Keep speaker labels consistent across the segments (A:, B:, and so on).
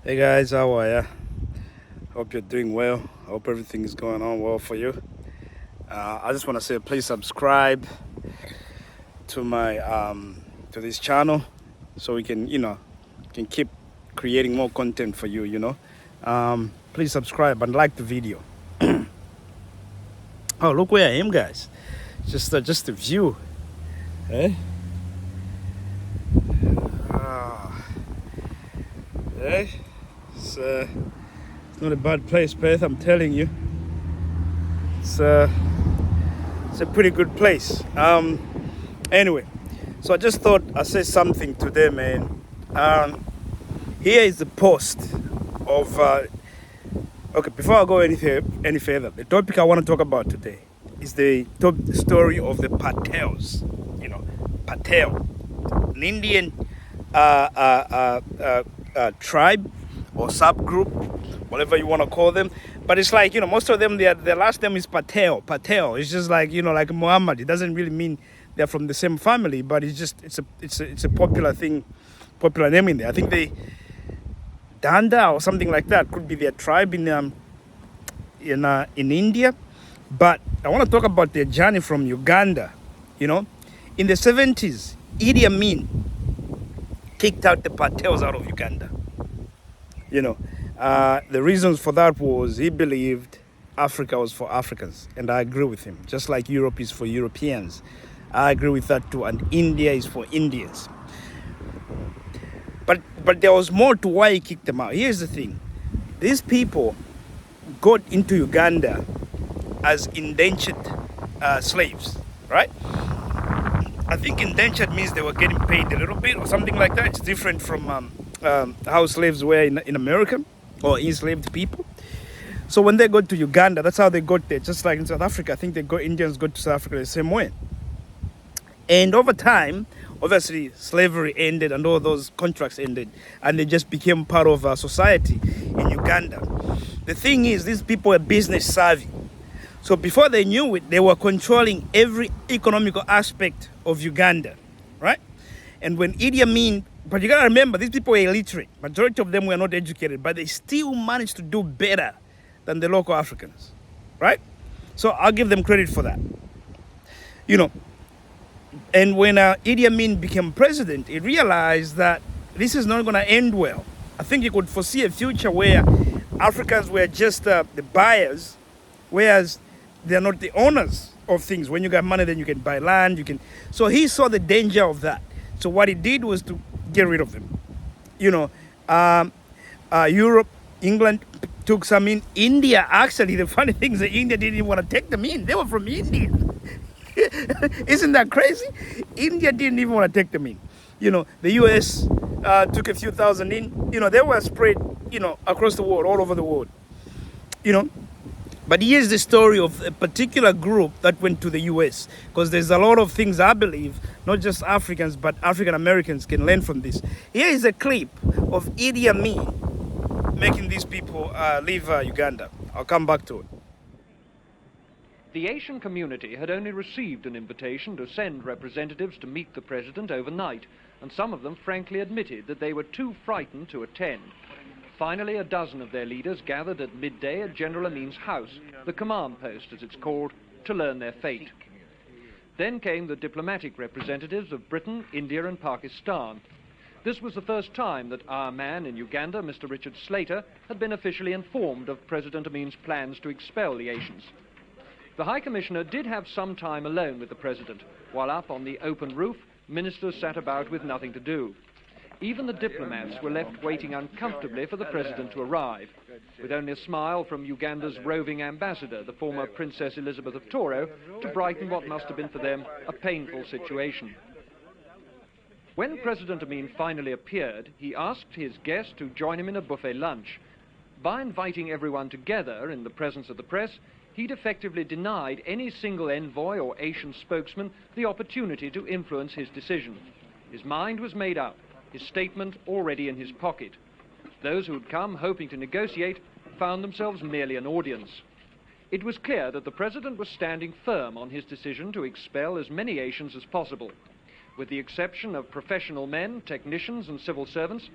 A: Hey guys, how are ya? Hope you're doing well. Hope everything is going on well for you. I just want to say, please subscribe to my to this channel, so we can can keep creating more content for you. Please subscribe and like the video. Oh, look where I am, guys. Just a view. Eh? Ah, eh? It's, uh, it's not a bad place, Perth. I'm telling you. It's uh, it's a pretty good place. Anyway, so I just thought I'd say something today, man. Here is the post of. Okay, before I go any further, the topic I want to talk about today is the story of the Patels. Patel, an Indian tribe or subgroup, whatever you want to call them. But it's like, most of them, their last name is Patel. Patel. It's just like, like Muhammad. It doesn't really mean they're from the same family, but it's a popular thing, popular name in there. I think they Danda or something like that could be their tribe in India. But I want to talk about their journey from Uganda. In the 70s, Idi Amin kicked out the Patels out of Uganda. The reasons for that was he believed Africa was for Africans, and I agree with him. Just like Europe is for Europeans, I agree with that too. And India is for Indians. But there was more to why he kicked them out. Here's the thing: these people got into Uganda as indentured slaves, right? I think indentured means they were getting paid a little bit or something like that. It's different from how slaves were in America or enslaved people. So when they got to Uganda, that's how they got there. Just like in South Africa, I think Indians got to South Africa the same way. And over time, obviously, slavery ended and all those contracts ended, and they just became part of society in Uganda. The thing is, these people were business savvy. So before they knew it, they were controlling every economical aspect of Uganda, right? And when Idi Amin, but you gotta remember, these people were illiterate. Majority of them were not educated, but they still managed to do better than the local Africans, right? So I'll give them credit for that. And when Idi Amin became president, he realized that this is not going to end well. I think he could foresee a future where Africans were just the buyers, whereas they're not the owners of things. When you got money, then you can buy land. So he saw the danger of that. So what he did was to get rid of them. Europe, England took some in. India, actually, the funny thing is that India didn't even want to take them in. They were from India. Isn't that crazy? India didn't even want to take them in. The US took a few thousand in. They were spread, across the world, all over the world. But here's the story of a particular group that went to the US, because there's a lot of things I believe, not just Africans, but African Americans can learn from this. Here is a clip of Idi Amin making these people leave Uganda. I'll come back to it.
B: The Asian community had only received an invitation to send representatives to meet the president overnight, and some of them frankly admitted that they were too frightened to attend. Finally, a dozen of their leaders gathered at midday at General Amin's house, the command post as it's called, to learn their fate. Then came the diplomatic representatives of Britain, India and Pakistan. This was the first time that our man in Uganda, Mr. Richard Slater, had been officially informed of President Amin's plans to expel the Asians. The High Commissioner did have some time alone with the President, while up on the open roof, ministers sat about with nothing to do. Even the diplomats were left waiting uncomfortably for the President to arrive, with only a smile from Uganda's roving ambassador, the former Princess Elizabeth of Toro, to brighten what must have been for them a painful situation. When President Amin finally appeared, he asked his guests to join him in a buffet lunch. By inviting everyone together in the presence of the press, he'd effectively denied any single envoy or Asian spokesman the opportunity to influence his decision. His mind was made up, his statement already in his pocket. Those who'd come hoping to negotiate found themselves merely an audience. It was clear that the President was standing firm on his decision to expel as many Asians as possible. With the exception of professional men, technicians and civil servants,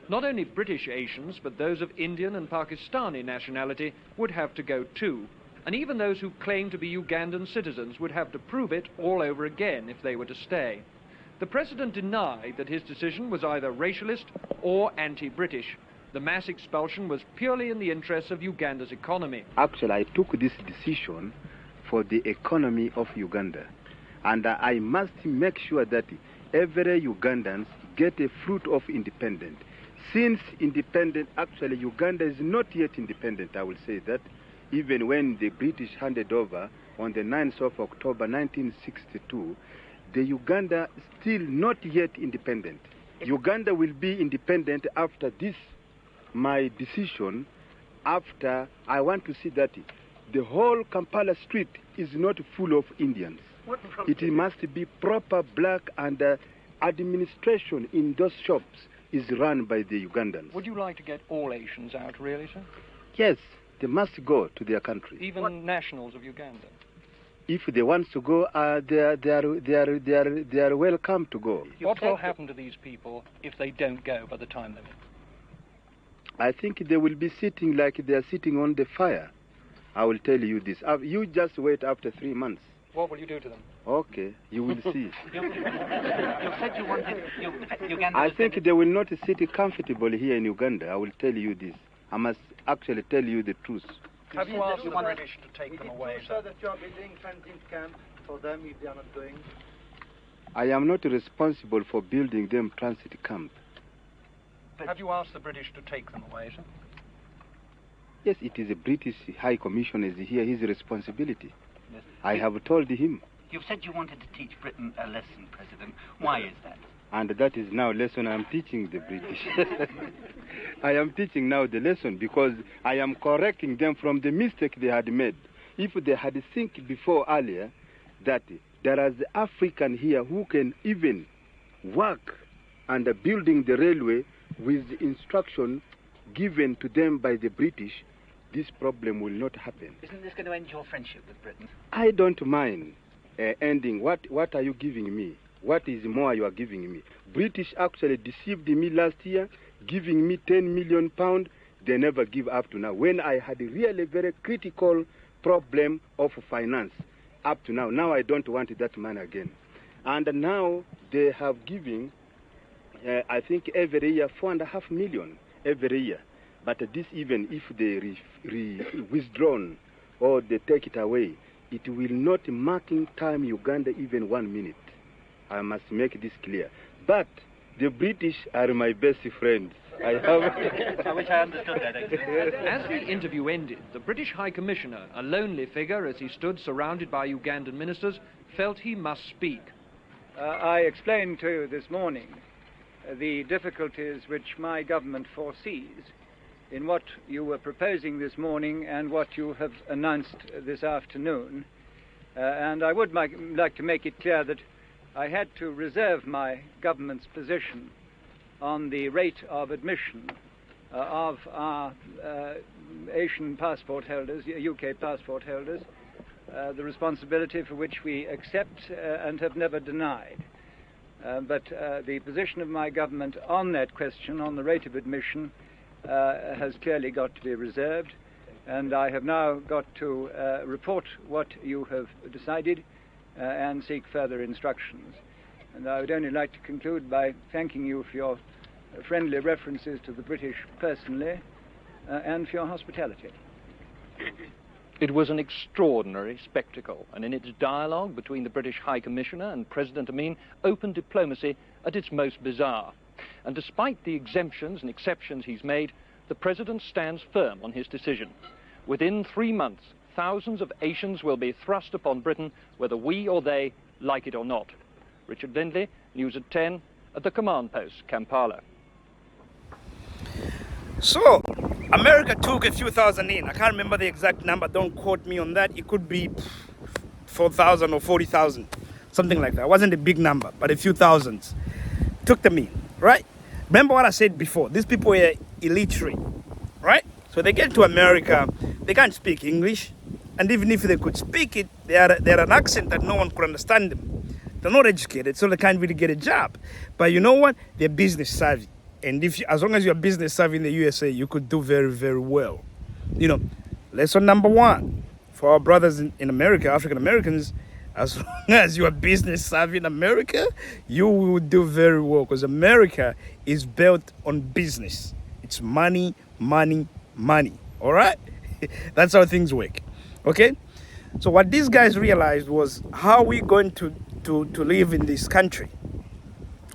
B: Not only British Asians, but those of Indian and Pakistani nationality would have to go too. And even those who claim to be Ugandan citizens would have to prove it all over again if they were to stay. The president denied that his decision was either racialist or anti-British. The mass expulsion was purely in the interests of Uganda's economy.
C: Actually, I took this decision for the economy of Uganda. And I must make sure that every Ugandans get a fruit of independence. Since independent, actually Uganda is not yet independent, I will say that. Even when the British handed over on the 9th of October 1962, the Uganda still not yet independent. Uganda will be independent after this, my decision, after I want to see that the whole Kampala street is not full of Indians. It must be proper black, and administration in those shops is run by the Ugandans.
B: Would you like to get all Asians out, really, sir?
C: Yes, they must go to their country.
B: Even nationals of Uganda?
C: If they want to go, they are welcome to go.
B: What will happen to these people if they don't go by the time they're in?
C: I think they will be sitting like they are sitting on the fire. I will tell you this. You just wait after 3 months.
B: What will you do to them?
C: Okay, you will see.
D: You said you wanted Uganda.
C: I think they will not sit comfortably here in Uganda. I will tell you this. I must actually tell you the truth.
B: Have you asked the British to take them away, sir?
E: That you are building transit camp for them if they are not going?
C: I am not responsible for building them transit camp.
B: Have you asked the British to take them away, sir?
C: Yes, it is a British High Commissioner is here, his responsibility.
D: Yes.
C: I have told him.
D: You've said you wanted to teach Britain a lesson, President. Why is that?
C: And that is now lesson I am teaching the British. I am teaching now the lesson because I am correcting them from the mistake they had made. If they had think before earlier that there is African here who can even work and building the railway with the instruction given to them by the British, this problem will not happen.
D: Isn't this going to end your friendship with Britain?
C: I don't mind ending. What are you giving me? What is more you are giving me? British actually deceived me last year, giving me 10 million pounds. They never give up to now. When I had a really very critical problem of finance up to now. Now I don't want that man again. And now they have given, I think every year, 4.5 million every year. But this, even if they withdrawn or they take it away, it will not marking time Uganda even 1 minute. I must make this clear. But the British are my best friends.
D: I wish I understood that.
B: As the interview ended, the British High Commissioner, a lonely figure as he stood surrounded by Ugandan ministers, felt he must speak.
F: I explained to you this morning the difficulties which my government foresees in what you were proposing this morning and what you have announced this afternoon. And I would like to make it clear that I had to reserve my government's position on the rate of admission of our Asian passport holders, UK passport holders, the responsibility for which we accept and have never denied. But the position of my government on that question, on the rate of admission, has clearly got to be reserved, and I have now got to report what you have decided and seek further instructions. And I would only like to conclude by thanking you for your friendly references to the British personally and for your hospitality.
B: It was an extraordinary spectacle, and in its dialogue between the British High Commissioner and President Amin, open diplomacy at its most bizarre. And despite the exemptions and exceptions he's made, the President stands firm on his decision. Within 3 months, thousands of Asians will be thrust upon Britain, whether we or they like it or not. Richard Lindley, News at 10, at the Command Post, Kampala.
A: So, America took a few thousand in. I can't remember the exact number. Don't quote me on that. It could be 4,000 or 40,000, something like that. It wasn't a big number, but a few thousands. Took them in, right? Remember what I said before. These people are illiterate, right? So they get to America, they can't speak English. And even if they could speak it, they're an accent that no one could understand them. They're not educated, so they can't really get a job. But you know what? They're business savvy. And as long as you're business savvy in the USA, you could do very, very well. You know, lesson number one for our brothers in America, African Americans, as long as you are business savvy in America, you will do very well, because America is built on business. It's money, money, money. All right? That's how things work. Okay? So what these guys realized was, how are we going to live in this country?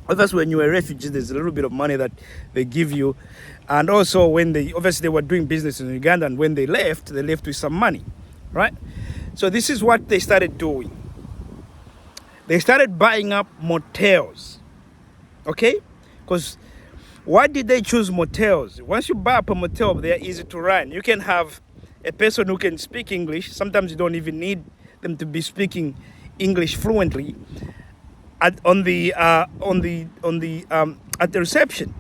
A: Obviously, when you're a refugee, there's a little bit of money that they give you. And also, when they were doing business in Uganda, and when they left with some money, right? So this is what they started doing. They started buying up motels, okay? Because why did they choose motels? Once you buy up a motel, they are easy to run. You can have a person who can speak English. Sometimes you don't even need them to be speaking English fluently. At the reception,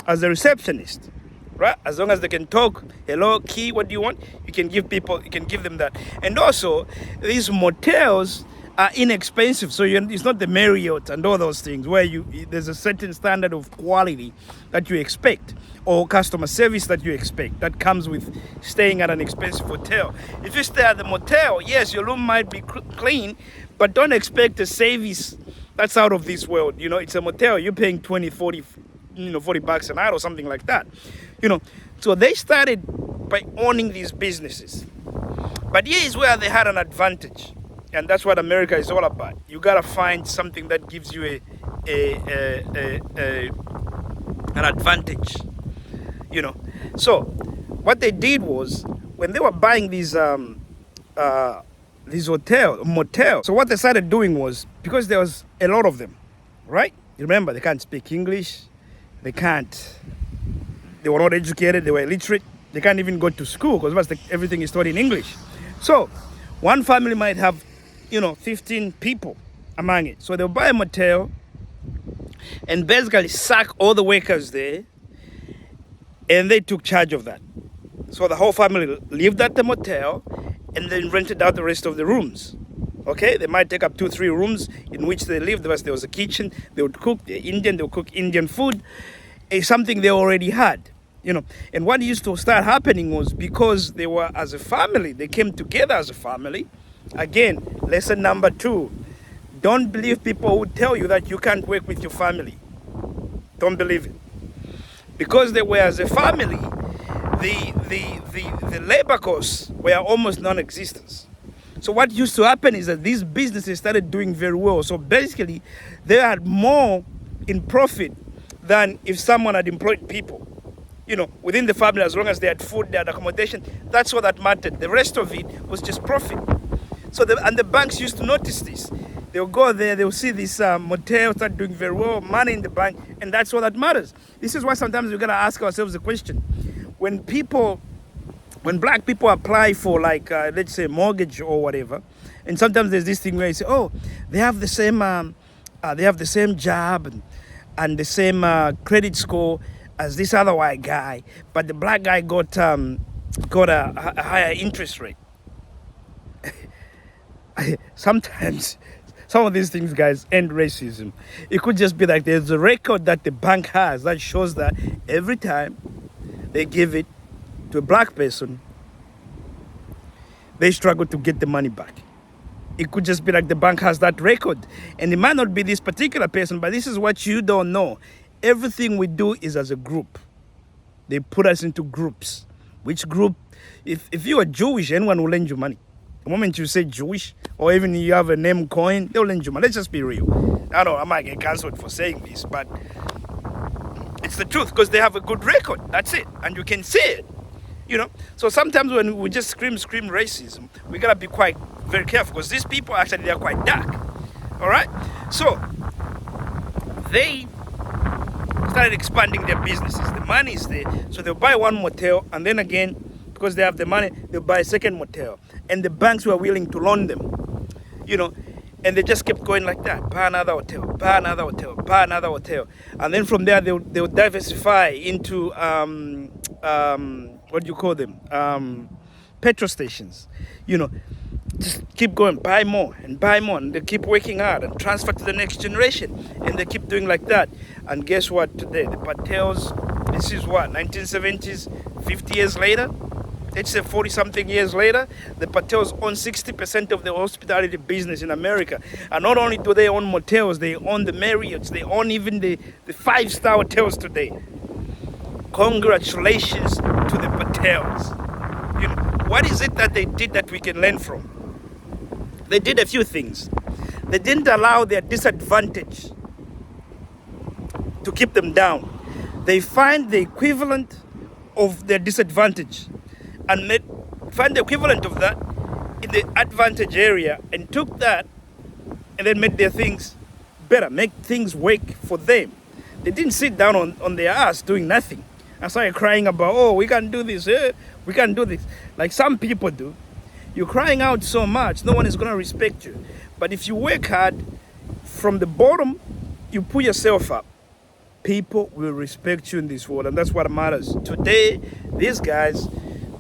A: as a receptionist, right? As long as they can talk, hello, key, what do you want? You can give them that. And also, these motels are inexpensive, so it's not the Marriott and all those things where there's a certain standard of quality that you expect, or customer service that you expect, that comes with staying at an expensive hotel. If you stay at the motel, yes, your room might be clean, but don't expect a service that's out of this world. You know, it's a motel. You're paying 20, 40, $40 a night or something like that. You know, so they started by owning these businesses. But here is where they had an advantage. And that's what America is all about. You gotta find something that gives you an advantage. You know. So what they did was, when they were buying these motels. So what they started doing was, because there was a lot of them, right? You remember, they can't speak English. They were not educated. They were illiterate. They can't even go to school, because everything is taught in English. So one family might have, 15 people among it. So they'll buy a motel and basically sack all the workers there, and they took charge of that. So the whole family lived at the motel and then rented out the rest of the rooms. Okay, they might take up 2-3 rooms in which they lived. There was a kitchen. They would cook they would cook Indian food. It's something they already had, And what used to start happening was, because they were as a family, they came together as a family. Again, lesson number 2, don't believe people who tell you that you can't work with your family. Don't believe it. Because they were as a family, the labor costs were almost non-existent. So what used to happen is that these businesses started doing very well. So basically, they had more in profit than if someone had employed people, within the family. As long as they had food, they had accommodation, that's what that mattered. The rest of it was just profit. So the banks used to notice this. They'll go there, they'll see this motel start doing very well, money in the bank, and that's what that matters. This is why sometimes we gotta ask ourselves the question: when black people apply for, like, let's say, mortgage or whatever, and sometimes there's this thing where you say, oh, they have the same job and the same credit score as this other white guy, but the black guy got a higher interest rate. Sometimes some of these things, guys, end racism. It could just be like there's a record that the bank has that shows that every time they give it to a black person, they struggle to get the money back. It could just be like the bank has that record. And it might not be this particular person, but this is what you don't know. Everything we do is as a group. They put us into groups. Which group? If you are Jewish, anyone will lend you money. The moment you say Jewish, or even you have a name coin, they'll lend you money. Let's just be real. I know I might get cancelled for saying this, but it's the truth, because they have a good record. That's it. And you can see it. So sometimes when we just scream racism, we gotta be quite very careful, because these people actually, they're quite dark. All right? So they started expanding their businesses. The money is there. So they'll buy one motel, and then again, because they have the money, they'll buy a second motel. And the banks were willing to loan them, and they just kept going like that. Buy another hotel, buy another hotel, buy another hotel. And then from there, they'll diversify into, what do you call them? Petrol stations, just keep going, buy more, and they keep working hard and transfer to the next generation, and they keep doing like that. And guess what? Today, the Patels, this is what, 1970s, 50 years later, let's say 40 something years later, the Patels own 60% of the hospitality business in America. And not only do they own motels, they own the Marriotts, they own even the 5-star hotels today. Congratulations to the Patels. You know, what is it that they did that we can learn from? They did a few things. They didn't allow their disadvantage to keep them down. They find the equivalent of their disadvantage and find the equivalent of that in the advantage area and took that and then made their things better, make things work for them. They didn't sit down on their ass doing nothing and started crying about, oh, we can't do this, we can't do this, like some people do. You're crying out so much, no one is going to respect you. But if you work hard from the bottom, you put yourself up, people will respect you in this world, and that's what matters. Today, these guys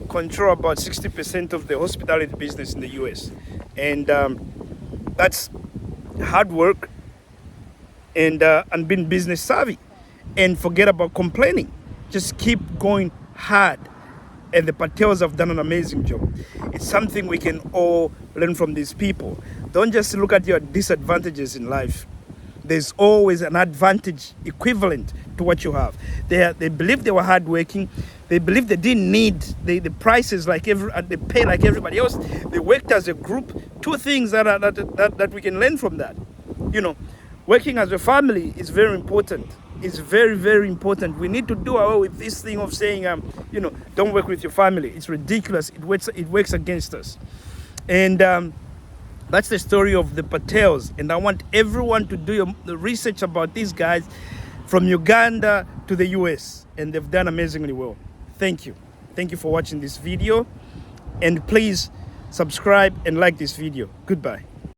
A: control about 60% of the hospitality business in the US. And that's hard work and being business savvy. And forget about complaining. Just keep going hard. And the Patels have done an amazing job. It's something we can all learn from these people. Don't just look at your disadvantages in life. There's always an advantage equivalent to what you have. They believe they were hardworking. They believe they didn't need the prices like they pay like everybody else. They worked as a group. Two things that we can learn from that. You know, working as a family is very important. It's very, very important. We need to do away with this thing of saying, you know, don't work with your family. It's ridiculous. It works against us. And that's the story of the Patels. And I want everyone to do the research about these guys from Uganda to the US. And they've done amazingly well. Thank you. Thank you for watching this video. And please subscribe and like this video. Goodbye.